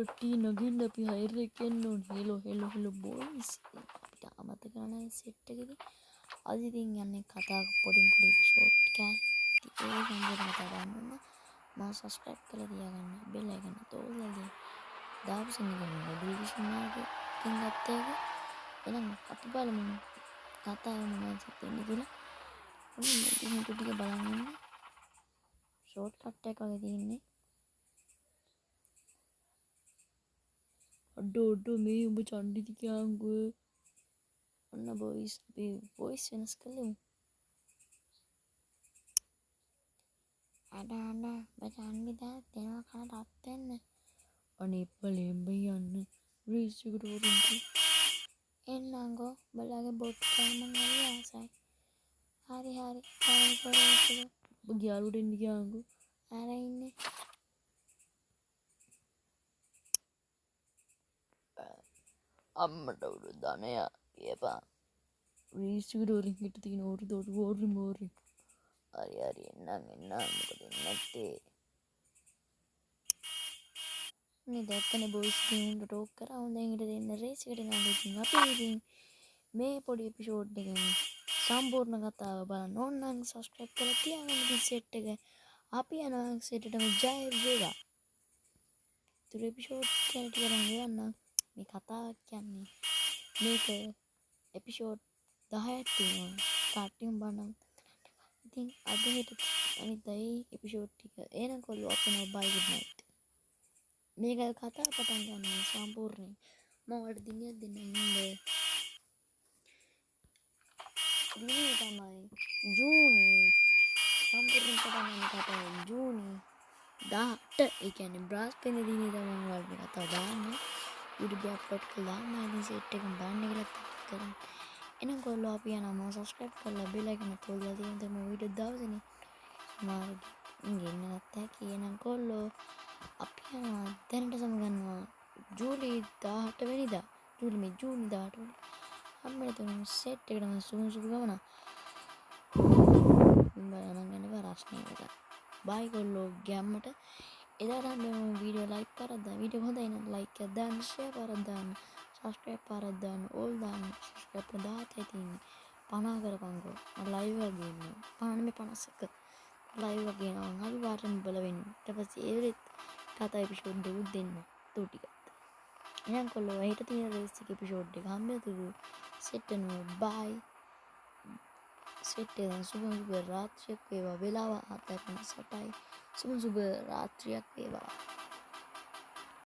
පටි නගින්න අපි හයර් එකක් යන්න ඕනේ. Hello boys. අපිට අමතක නැහැ සෙට් එකේදී. අද ඉතින් යන්නේ කතා පොඩි එපිසෝඩ් ටිකක්. ඉතින් ඒ සම්බන්ධව කතා කරන්න මම සබ්ස්ක්‍රයිබ් කරලා තියාගන්න. බෙල් අයිකන් තෝරලා දාපු නෝටිෆිකේෂන් එකෙන් ගත්ත එක. එහෙනම් අපි බලමු කතාව මොනවද වෙන්නේ කියලා. ඔන්න ටික බලන්න ඉන්න. ෂෝට් කට් එකක් වගේ තියෙන්නේ. අඩෝ මේ උඹ චන්ඩිද කියංගෝ. ඔන්න බොයිස් අපි වොයිස් වෙනස් කළෙමු. අඩ බචන්ඩිදා දෙනවා කනට අත් වෙන්න. අනේ බලෙන් යන්න රේස් එකට වරින්ට එන්නංගෝ බලගේ බොට් කරමන් හරි ආසයි. හරි කරේ ගියාලුට එන්න කියංගෝ. අර ඉන්නේ අම්මට උඩ ධනය කියපන්. රේස් එකට වරින් හිට තියෙන ඕරි මෝරි. හරි එන්නම් මොකද නැත්තේ. මේ දැක්කනේ බොයිස් ගේම්ට ටෝක් කරා. හොඳින් හිට දෙන්න රේස් එකට යනවා. ඉතින් අපි ඉතින් මේ පොඩි එපිසෝඩ් එකෙන් සම්පූර්ණ කතාව බලන්න ඕන නම් සබ්ස්ක්‍රයිබ් කරලා තියාගන්න. ඉතින් සෙට් එක අපි යනවා සෙට් එකටම ජය වේවා. තුර එපිසෝඩ් කැලට කරන් ගියන්න මේ කතාවක් කියන්නේ මේක එපිසෝඩ් 10ක් තියෙනවා. ස්ටාර්ටින් බලන්න. ඉතින් අද හෙට අනිද්දායි එපිසෝඩ් ටික එනකො අපේ බයි ගුඩ් නයිට්. මේක කතා පටන් ගන්න සම්පූර්ණයෙන් මම ඔයාලට දිනයක් දෙන්න ඉන්නේ. දිනේ තමයි ජූනි සම්පූර්ණ පටන් ගන්න කතාව ජූනි 18. ඒ කියන්නේ බ්‍රහස්පතින්දා දිනේ තමයි ඔයාලට කතාව දාන්නේ. YouTube අප්ලෝඩ් කළා නම් සෙට් එකෙන් බලන්න කියලා කරන්න. එහෙනම් කොල්ලෝ අපි යනවා සබ්ස්ක්‍රයිබ් කරලා බෙල් අයිකන් තෝරලා තියෙන තම වීඩියෝ දවසනේ මාර්ග ඉන්න නැත්නම් කියනම් කොල්ලෝ අපි යනවා දැනට සමගන්නවා ජූලි 18 වෙනිදා ජූනි 18 වෙනිදා අම්මලා තුන් සෙට් එකටම සුසු ගමන බලන්න යනවා රස්නේ එක බයි කොල්ලෝ ගැම්මට එදාට මේ වීඩියෝ ලයික් කරලා දාන්න වීඩියෝ හොඳයි නම් ලයික් එකක් දාන්න ෂෙයා කරලා දාන්න සබ්ස්ක්‍රයිබ් කරලා දාන්න ඕල් දාන්න සබ්ස්ක්‍රයිබ් කරලා 17යි තියෙන්නේ 50 කරපන්කෝ මම ලයිව් එකේ ඉන්නේ 51 ලයිව් එකේ යනවා අපි වාරෙන් බලවෙන්න ඊට පස්සේ ඒවෙත් කතා එපිසෝඩ් දෙකක් දෙන්න තෝ ටික එහෙනම් කොල්ලෝ හෙට තියෙන රේස් එක එපිසෝඩ් එක හම්බෙතුරු සෙට් වෙනවා බයි සෙට් එක සුබ රාත්‍රියක් වේවා වෙලාව 7:58යි සුබ රාත්‍රියක් වේවා